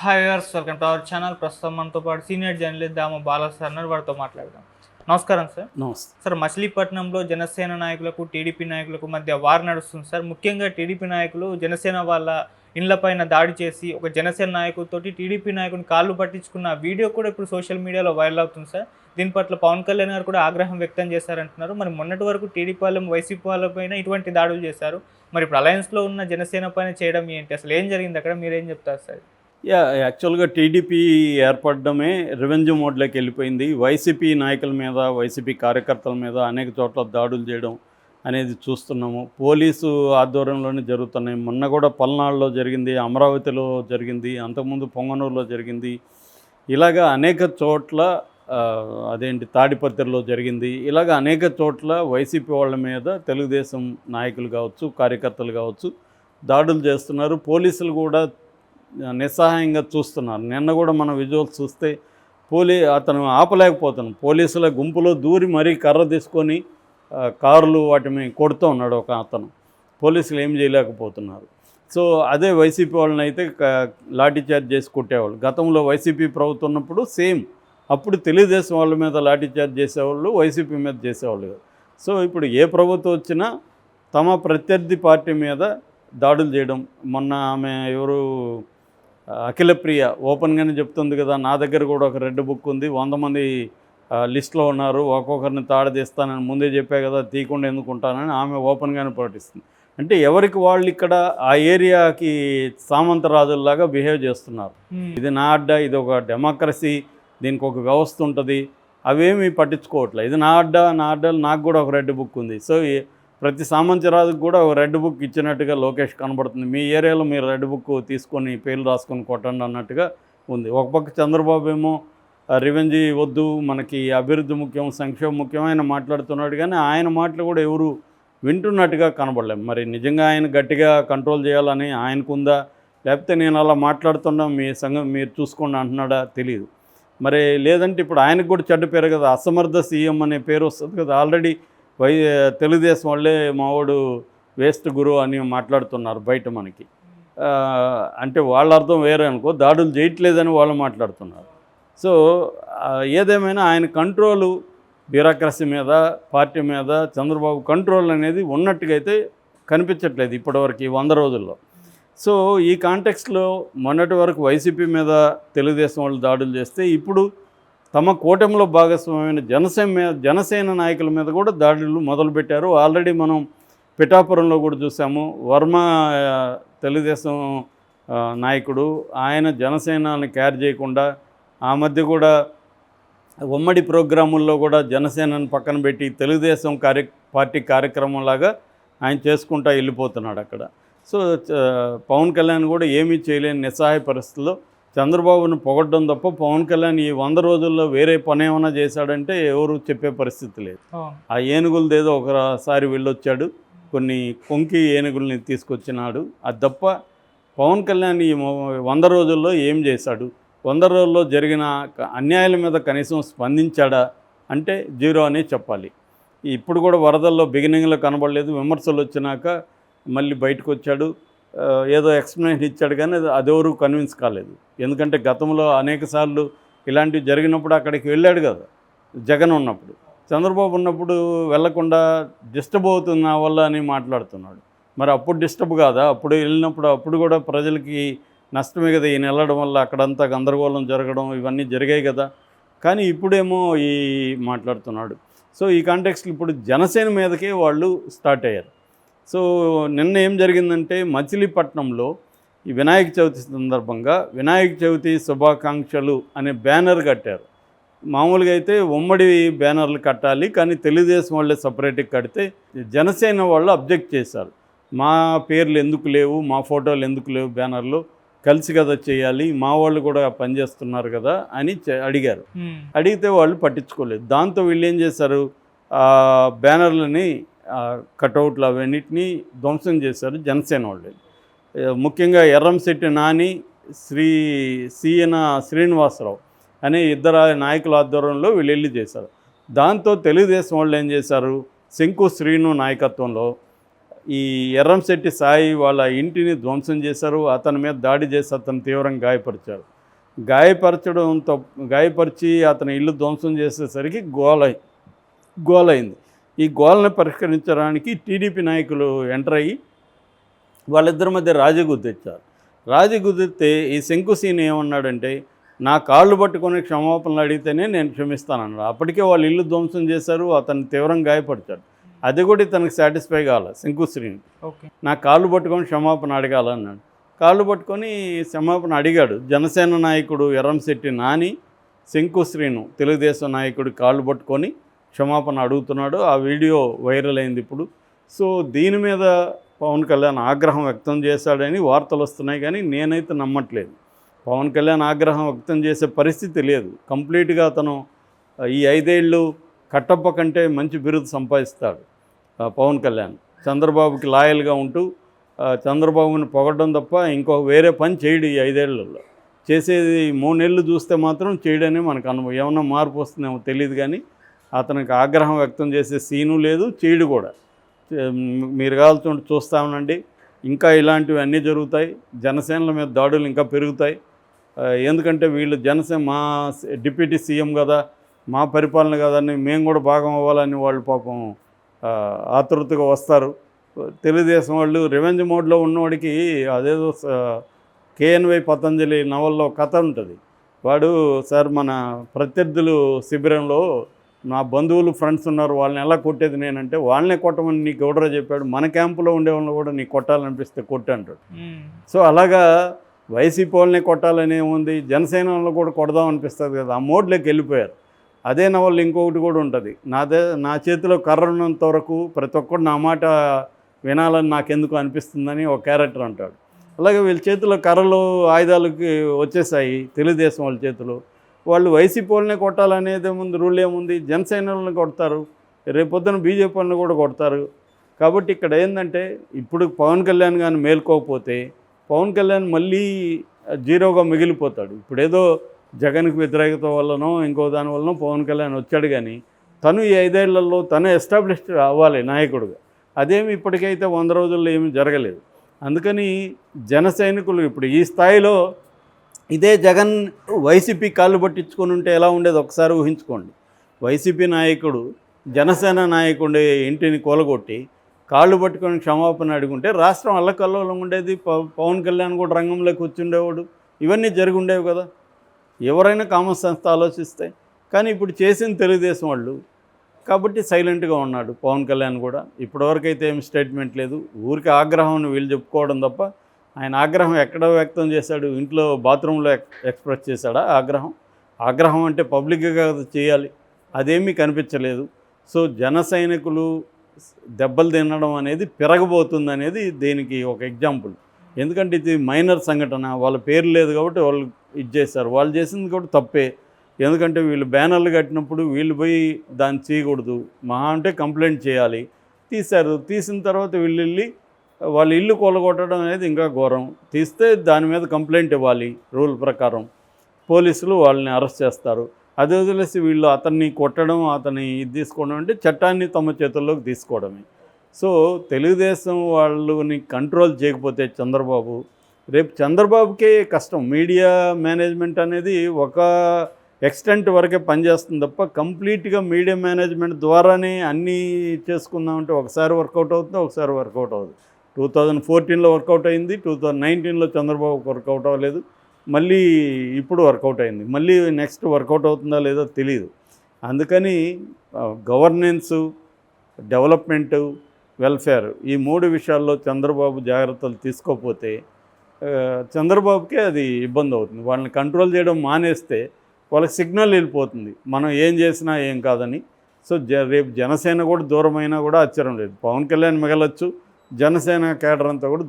Hi viewers, welcome to our channel. ప్రస్తుతం మనతో పాటు సీనియర్ జర్నలిస్ట్ దామ బాలా సార్ ఉన్నారు. వారితో మాట్లాడదాం. నమస్కారం సార్. నమస్తే. సార్, మచిలీపట్నంలో జనసేన నాయకులకు టీడీపీ నాయకులకు మధ్య వార్ నడుస్తుంది సార్. ముఖ్యంగా టీడీపీ నాయకులు జనసేన వాళ్ళ ఇండ్లపైన దాడి చేసి ఒక జనసేన నాయకుడితోటి టీడీపీ నాయకుని కాళ్ళు పట్టించుకున్న వీడియో కూడా ఇప్పుడు సోషల్ మీడియాలో వైరల్ అవుతుంది సార్. దీని పట్ల పవన్ కళ్యాణ్ గారు కూడా ఆగ్రహం వ్యక్తం చేశారంటున్నారు. మరి మొన్నటి వరకు టీడీపీ వాళ్ళ వైసీపీ వాళ్ళపైన ఇటువంటి దాడులు చేశారు. మరి ఇప్పుడు అలయన్స్లో ఉన్న జనసేన పైన చేయడం ఏంటి? అసలు ఏం జరిగింది అక్కడ? మీరేం చెప్తారు సార్? యాక్చువల్గా టీడీపీ ఏర్పడడమే రివెంజ్ మోడ్లోకి వెళ్ళిపోయింది. వైసీపీ నాయకుల మీద, వైసీపీ కార్యకర్తల మీద అనేక చోట్ల దాడులు చేయడం అనేది చూస్తున్నాము. పోలీసు ఆధ్వర్యంలోనే జరుగుతున్నాయి. మొన్న కూడా పల్నాడులో జరిగింది, అమరావతిలో జరిగింది, అంతకుముందు పొంగనూరులో జరిగింది. ఇలాగా అనేక చోట్ల తాడిపత్రిలో జరిగింది. ఇలాగ అనేక చోట్ల వైసీపీ వాళ్ళ మీద తెలుగుదేశం నాయకులు కావచ్చు, కార్యకర్తలు కావచ్చు దాడులు చేస్తున్నారు. పోలీసులు కూడా నిస్సహాయంగా చూస్తున్నారు. నిన్న కూడా మనం విజువల్స్ చూస్తే అతను ఆపలేకపోతున్నాం. పోలీసుల గుంపులో దూరి మరీ కర్ర తీసుకొని కార్లు వాటిని కొడుతూ ఉన్నాడు ఒక అతను. పోలీసులు ఏం చేయలేకపోతున్నారు. సో అదే వైసీపీ వాళ్ళని అయితే లాఠీ చార్జ్ చేసి కొట్టేవాళ్ళు. గతంలో వైసీపీ ప్రభుత్వం ఉన్నప్పుడు సేమ్, అప్పుడు తెలుగుదేశం వాళ్ళ మీద లాఠీ చార్జ్ చేసేవాళ్ళు, వైసీపీ మీద చేసేవాళ్ళు కాదు. సో ఇప్పుడు ఏ ప్రభుత్వం వచ్చినా తమ ప్రత్యర్థి పార్టీ మీద దాడులు చేయడం. మొన్న ఆమె ఎవరు అఖిలప్రియ ఓపెన్గానే చెప్తుంది కదా, నా దగ్గర కూడా ఒక రెడ్ బుక్ ఉంది, 100 మంది లిస్టులో ఉన్నారు, ఒక్కొక్కరిని తాడదీస్తానని ముందే చెప్పే కదా, తీయకుండా ఎందుకుంటానని ఆమె ఓపెన్గానే ప్రకటిస్తుంది. అంటే ఎవరికి వాళ్ళు ఇక్కడ ఆ ఏరియాకి సామంతరాజుల్లాగా బిహేవ్ చేస్తున్నారు. ఇది నా అడ్డా, ఇది ఒక డెమోక్రసీ, దీనికి ఒక వ్యవస్థ ఉంటుంది, అవేమీ పట్టించుకోవట్లేదు. ఇది నా అడ్డాలు, నాకు కూడా ఒక రెడ్ బుక్ ఉంది. సో ప్రతి సామంతరాజుకు కూడా ఒక రెడ్ బుక్ ఇచ్చినట్టుగా లోకేష్ కనబడుతుంది. మీ ఏరియాలో మీరు రెడ్ బుక్ తీసుకొని పేర్లు రాసుకొని కొట్టండి అన్నట్టుగా ఉంది. ఒక పక్క చంద్రబాబు ఏమో రివెంజ్ వద్దు, మనకి అభివృద్ధి ముఖ్యం, సంక్షేమం ముఖ్యమైన మాట్లాడుతున్నాడు. కానీ ఆయన మాటలు కూడా ఎవరు వింటున్నట్టుగా కనబడలేము. మరి నిజంగా ఆయన గట్టిగా కంట్రోల్ చేయాలని ఆయనకుందా, లేకపోతే నేను అలా మాట్లాడుతున్నా మీ సంఘం మీరు చూసుకోండి అంటున్నాడా తెలియదు. మరి లేదంటే ఇప్పుడు ఆయనకు కూడా చెడ్డ పేరు కదా, అసమర్థ సీఎం అనే పేరు వస్తుంది కదా. ఆల్రెడీ తెలుగుదేశం వాళ్ళే మావాడు వేస్ట్ గురు అని మాట్లాడుతున్నారు బయట మనకి. అంటే వాళ్ళ అర్థం వేరే అనుకో, దాడులు చేయట్లేదని వాళ్ళు మాట్లాడుతున్నారు. సో ఏదేమైనా ఆయన కంట్రోలు బ్యూరోక్రసీ మీద, పార్టీ మీద చంద్రబాబు కంట్రోల్ అనేది ఉన్నట్టుగా అయితే కనిపించట్లేదు ఇప్పటివరకు ఈ 100 రోజుల్లో. సో ఈ కాంటెక్స్లో మొన్నటి వరకు వైసీపీ మీద తెలుగుదేశం వాళ్ళు దాడులు చేస్తే, ఇప్పుడు తమ కూటమిలో భాగస్వామైన జనసేన నాయకుల మీద కూడా దాడులు మొదలుపెట్టారు. ఆల్రెడీ మనం పిఠాపురంలో కూడా చూసాము. వర్మ తెలుగుదేశం నాయకుడు, ఆయన జనసేనని క్యార్ చేయకుండా ఆ మధ్య కూడా ఉమ్మడి ప్రోగ్రాముల్లో కూడా జనసేనని పక్కన పెట్టి తెలుగుదేశం పార్టీ కార్యక్రమంలాగా ఆయన చేసుకుంటూ వెళ్ళిపోతున్నాడు అక్కడ. సో పవన్ కళ్యాణ్ కూడా ఏమీ చేయలేని నిస్సహాయ పరిస్థితుల్లో చంద్రబాబును పొగడ్డం తప్ప పవన్ కళ్యాణ్ ఈ 100 రోజుల్లో వేరే పని ఏమైనా చేశాడంటే ఎవరు చెప్పే పరిస్థితి లేదు. ఆ ఏనుగులదేదో ఒకసారి వెళ్ళొచ్చాడు, కొన్ని కొంకి ఏనుగుల్ని తీసుకొచ్చినాడు. అది తప్ప పవన్ కళ్యాణ్ ఈ 100 రోజుల్లో ఏం చేశాడు? 100 రోజుల్లో జరిగిన అన్యాయాల మీద కనీసం స్పందించాడా అంటే జీరో అనే చెప్పాలి. ఇప్పుడు కూడా వరదల్లో బిగినింగ్లో కనబడలేదు, విమర్శలు వచ్చినాక మళ్ళీ బయటకు వచ్చాడు, ఏదో ఎక్స్ప్లెనేషన్ ఇచ్చాడు. కానీ అదెవరు కన్విన్స్ కాలేదు. ఎందుకంటే గతంలో అనేక సార్లు ఇలాంటివి జరిగినప్పుడు అక్కడికి వెళ్ళాడు కదా, జగన్ ఉన్నప్పుడు. చంద్రబాబు ఉన్నప్పుడు వెళ్లకుండా డిస్టర్బ్ అవుతుంది నా వల్ల అని మాట్లాడుతున్నాడు. మరి అప్పుడు డిస్టర్బ్ కాదా? అప్పుడు వెళ్ళినప్పుడు అప్పుడు కూడా ప్రజలకి నష్టమే కదా ఈయన వెళ్ళడం వల్ల, అక్కడంతా గందరగోళం జరగడం ఇవన్నీ జరిగాయి కదా. కానీ ఇప్పుడేమో మాట్లాడుతున్నాడు. సో ఈ కాంటెక్స్లో ఇప్పుడు జనసేన మీదకే వాళ్ళు స్టార్ట్ అయ్యారు. సో నిన్న ఏం జరిగిందంటే, మచిలీపట్నంలో ఈ వినాయక చవితి సందర్భంగా వినాయక చవితి శుభాకాంక్షలు అనే బ్యానర్ కట్టారు. మామూలుగా అయితే ఉమ్మడి బ్యానర్లు కట్టాలి, కానీ తెలుగుదేశం వాళ్ళే సపరేట్గా కడితే జనసేన వాళ్ళు అబ్జెక్ట్ చేశారు. మా పేర్లు ఎందుకు లేవు, మా ఫోటోలు ఎందుకు లేవు బ్యానర్లు, కలిసి కదా చేయాలి, మా వాళ్ళు కూడా పనిచేస్తున్నారు కదా అని అడిగారు. అడిగితే వాళ్ళు పట్టించుకోలేదు. దాంతో వీళ్ళు ఏం చేశారు, బ్యానర్లని కటౌట్లు అవన్నిటినీ ధ్వంసం చేశారు జనసేన వాళ్ళు. ముఖ్యంగా ఎర్రంశెట్టి నాని, సీఎన శ్రీనివాసరావు అనే ఇద్దరు నాయకుల ఆధ్వర్యంలో వీళ్ళు వెళ్ళి చేశారు. దాంతో తెలుగుదేశం వాళ్ళు ఏం చేశారు, శంకు శ్రీను నాయకత్వంలో ఈ ఎర్రంశెట్టి సాయి వాళ్ళ ఇంటిని ధ్వంసం చేశారు. అతని మీద దాడి చేసి అతను తీవ్రంగా గాయపరిచారు. గాయపరిచి అతని ఇల్లు ధ్వంసం చేసేసరికి గోలైంది. ఈ గోలను పరిష్కరించడానికి టీడీపీ నాయకులు ఎంటర్ అయ్యి వాళ్ళిద్దరి మధ్య రాజీ కుదిర్చారు. రాజీ కుదిరితే ఈ శంకుసీని ఏమన్నాడంటే, నా కాళ్ళు పట్టుకొని క్షమాపణలు అడిగితేనే నేను క్షమిస్తానన్నాడు. అప్పటికే వాళ్ళు ఇల్లు ధ్వంసం చేశారు, అతన్ని తీవ్రంగా గాయపరిచారు. అది కూడా తనకు సాటిస్ఫై కావాలి శంకుశ్రీని. నా కాళ్ళు పట్టుకొని క్షమాపణ అడగాలన్నాడు. కాళ్ళు పట్టుకొని క్షమాపణ అడిగాడు. జనసేన నాయకుడు ఎర్రంశెట్టి నాని శంకుశ్రీను తెలుగుదేశం నాయకుడు కాళ్ళు పట్టుకొని క్షమాపణ అడుగుతున్నాడు. ఆ వీడియో వైరల్ అయింది ఇప్పుడు. సో దీని మీద పవన్ కళ్యాణ్ ఆగ్రహం వ్యక్తం చేశాడని వార్తలు వస్తున్నాయి, కానీ నేనైతే నమ్మట్లేదు. పవన్ కళ్యాణ్ ఆగ్రహం వ్యక్తం చేసే పరిస్థితి లేదు. కంప్లీట్గా అతను ఈ 5 ఏళ్ళు కట్టప్ప కంటే మంచి బిరుదు సంపాదిస్తాడు పవన్ కళ్యాణ్. చంద్రబాబుకి లాయల్గా ఉంటూ చంద్రబాబుని పొగడడం తప్ప ఇంకో వేరే పని చేయడు ఈ 5 ఏళ్లలో. చేసేది 3 నెలలు చూస్తే మాత్రం చేయడనే మనకు అనుభవం. ఏమన్నా మార్పు వస్తుందేమో తెలియదు, కానీ అతనికి ఆగ్రహం వ్యక్తం చేసే సీను లేదు, చేయడు కూడా. మీరు కావాల్సి చూస్తామనండి, ఇంకా ఇలాంటివి అన్నీ జరుగుతాయి. జనసేనల మీద దాడులు ఇంకా పెరుగుతాయి. ఎందుకంటే వీళ్ళు మా డిప్యూటీ సీఎం కదా, మా పరిపాలన కదని మేము కూడా భాగం అవ్వాలని వాళ్ళు పాపం ఆతృతగా వస్తారు. తెలుగుదేశం వాళ్ళు రివెంజ్ మోడ్లో ఉన్నవాడికి అదేదో కేఎన్వై పతంజలి నవల్లో కథ ఉంటుంది. వాడు సార్ మన ప్రత్యర్థులు శిబిరంలో నా బంధువులు ఫ్రెండ్స్ ఉన్నారు, వాళ్ళని ఎలా కొట్టేది నేనంటే, వాళ్ళనే కొట్టమని నీకు ఎవడరా చెప్పాడు, మన క్యాంపులో ఉండే వాళ్ళని కూడా నీకు కొట్టాలనిపిస్తే కొట్టు అంటాడు. సో అలాగా వైసీపీ వాళ్ళని కొట్టాలని ఏముంది, జనసేన వాళ్ళని కూడా కొడదాం అనిపిస్తుంది కదా, ఆ మోడ్లోకి వెళ్ళిపోయారు. అదే నవల్లో ఇంకొకటి కూడా ఉంటుంది, నా చేతిలో కర్ర ఉన్నంత వరకు ప్రతి ఒక్కరు నా మాట వినాలని నాకెందుకు అనిపిస్తుందని ఒక క్యారెక్టర్ అంటాడు. అలాగే వీళ్ళ చేతిలో కర్రలు ఆయుధాలకి వచ్చేసాయి తెలుగుదేశం వాళ్ళ చేతిలో. వాళ్ళు వైసీపీ వాళ్ళనే కొట్టాలనేది ముందు రూల్ ఏముంది, జనసేన వాళ్ళని కొడతారు, రేపొద్దున బీజేపీ వాళ్ళని కూడా కొడతారు. కాబట్టి ఇక్కడ ఏంటంటే, ఇప్పుడు పవన్ కళ్యాణ్ కానీ మేల్కోకపోతే పవన్ కళ్యాణ్ మళ్ళీ జీరోగా మిగిలిపోతాడు. ఇప్పుడు ఏదో జగన్కి వ్యతిరేకత వల్లనో ఇంకో దాని వల్లనో పవన్ కళ్యాణ్ వచ్చాడు, కానీ తను ఈ 5 ఏళ్లలో తను ఎస్టాబ్లిష్డ్ అవ్వాలి నాయకుడుగా. అదేమి ఇప్పటికైతే 100 రోజుల్లో ఏమీ జరగలేదు. అందుకని జన సైనికులు ఇప్పుడు ఈ స్థాయిలో, ఇదే జగన్ వైసీపీ కాళ్ళు పట్టించుకొని ఉంటే ఎలా ఉండేది ఒకసారి ఊహించుకోండి. వైసీపీ నాయకుడు జనసేన నాయకుడి ఇంటిని కూలగొట్టి కాళ్ళు పట్టుకొని క్షమాపణ అడుగుంటే రాష్ట్రం అల్లకల్లోలం ఉండేది. పవన్ కళ్యాణ్ కూడా రంగంలోకి వచ్చిండేవాడు, ఇవన్నీ జరిగి ఉండేవి కదా ఎవరైనా కామన్ సెన్స్ ఆలోచిస్తే. కానీ ఇప్పుడు చేసిన తెలుగుదేశం వాళ్ళు కాబట్టి సైలెంట్గా ఉన్నాడు పవన్ కళ్యాణ్ కూడా. ఇప్పటివరకైతే ఏమి స్టేట్మెంట్ లేదు, ఊరికి ఆగ్రహం వీళ్ళు చెప్పుకోవడం తప్ప. ఆయన ఆగ్రహం ఎక్కడ వ్యక్తం చేశాడు, ఇంట్లో బాత్రూంలో ఎక్స్ప్రెస్ చేశాడా ఆగ్రహం అంటే పబ్లిక్గా చేయాలి, అదేమీ కనిపించలేదు. సో జన సైనికులు దెబ్బలు తినడం అనేది పెరగబోతుంది అనేది దీనికి ఒక ఎగ్జాంపుల్. ఎందుకంటే ఇది మైనర్ సంఘటన, వాళ్ళ పేరు లేదు కాబట్టి వాళ్ళు ఇది చేశారు. వాళ్ళు చేసింది కూడా తప్పే. ఎందుకంటే వీళ్ళు బ్యానర్లు కట్టినప్పుడు వీళ్ళు పోయి దాన్ని చేయకూడదు, మహా అంటే కంప్లైంట్ చేయాలి. తీశారు, తీసిన తర్వాత వీళ్ళు వెళ్ళి వాళ్ళ ఇల్లు కూలగొట్టడం అనేది ఇంకా ఘోరం. తీస్తే దాని మీద కంప్లైంట్ ఇవ్వాలి రూల్ ప్రకారం, పోలీసులు వాళ్ళని అరెస్ట్ చేస్తారు. అది వదిలేసి వీళ్ళు అతన్ని కొట్టడం, అతన్ని ఇది తీసుకోవడం అంటే చట్టాన్ని తమ చేతుల్లోకి తీసుకోవడమే. సో తెలుగుదేశం వాళ్ళని కంట్రోల్ చేయకపోతే చంద్రబాబు, రేపు చంద్రబాబుకే కష్టం. మీడియా మేనేజ్మెంట్ అనేది ఒక ఎక్స్టెంట్ వరకే పనిచేస్తుంది తప్ప కంప్లీట్గా మీడియా మేనేజ్మెంట్ ద్వారానే అన్నీ చేసుకుందామంటే ఒకసారి వర్కౌట్ అవుతుంది, ఒకసారి వర్కౌట్ అవుతుంది. 2014లో వర్కౌట్ అయింది, 2019లో చంద్రబాబుకి వర్కౌట్ అవ్వలేదు, మళ్ళీ ఇప్పుడు వర్కౌట్ అయింది. మళ్ళీ నెక్స్ట్ వర్కౌట్ అవుతుందా లేదో తెలియదు. అందుకని గవర్నెన్సు, డెవలప్మెంటు, వెల్ఫేర్ ఈ 3 విషయాల్లో చంద్రబాబు జాగ్రత్తలు తీసుకోకపోతే చంద్రబాబుకే అది ఇబ్బంది అవుతుంది. వాళ్ళని కంట్రోల్ చేయడం మానేస్తే వాళ్ళకి సిగ్నల్ వెళ్ళిపోతుంది, మనం ఏం చేసినా ఏం కాదని. సో రేపు జనసేన కూడా దూరమైనా కూడా ఆశ్చర్యం లేదు. పవన్ కళ్యాణ్ మిగలొచ్చు, జనసేన కేడర్ అంతా కూడా